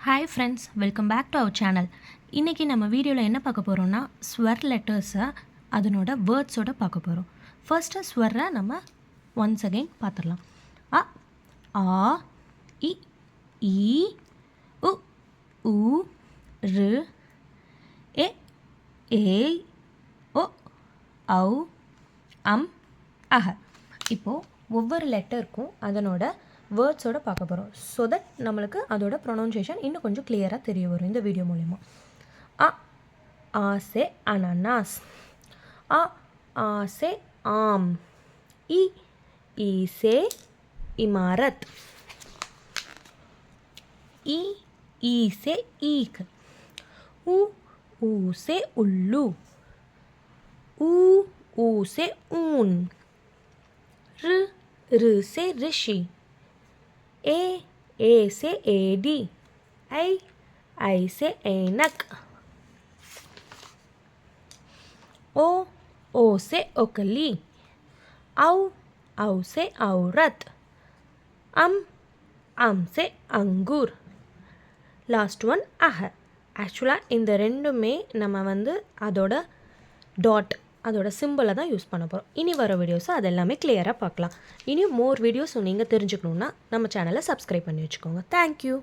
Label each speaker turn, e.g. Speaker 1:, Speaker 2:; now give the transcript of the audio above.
Speaker 1: Hi friends, welcome back to our channel. இன்றைக்கி நம்ம வீடியோவில் என்ன பார்க்க போகிறோம்னா ஸ்வர் லெட்டர்ஸை அதனோட வேர்ட்ஸோடு பார்க்க போகிறோம். ஃபர்ஸ்ட்டு ஸ்வரை நம்ம ஒன்ஸ் அகெயின் பார்த்துடலாம். அ, ஆ, இ, ஈ, உ, ஊ, ரு, எ, ஏய், ஒ, ஔ, அம், அஹ. இப்போது ஒவ்வொரு லெட்டருக்கும் அதனோட வேர்ட்ஸோடு பார்க்க போகிறோம். ஸோ தட் நம்மளுக்கு அதோட ப்ரொனவுன்சியேஷன் இன்னும் கொஞ்சம் கிளியராக தெரிய வரும் இந்த வீடியோ மூலிமா. அ, ஆ से अनानास. आ, आ से आम. ई से इमारत. ई से ईख. ऊ से उल्लू. ऊ से ऊन. ऋ से ऋषि. ए से एडी. आई से ऐनक. ओ से ओकली. औ से औरत. अम से अंगूर. லாஸ்ட் ஒன் அஹ. ஆக்சுவலாக இந்த ரெண்டுமே நம்ம அதோட டாட் அதோட சிம்பிளை தான் யூஸ் பண்ண போகிறோம். இனி வர வீடியோஸை அது எல்லாமே கிளியராக பார்க்கலாம். இனி மோர் வீடியோஸ் நீங்கள் தெரிஞ்சுக்கணுன்னா நம்ம சேனலை சப்ஸ்கிரைப் பண்ணி வச்சுக்கோங்க. தேங்க்யூ.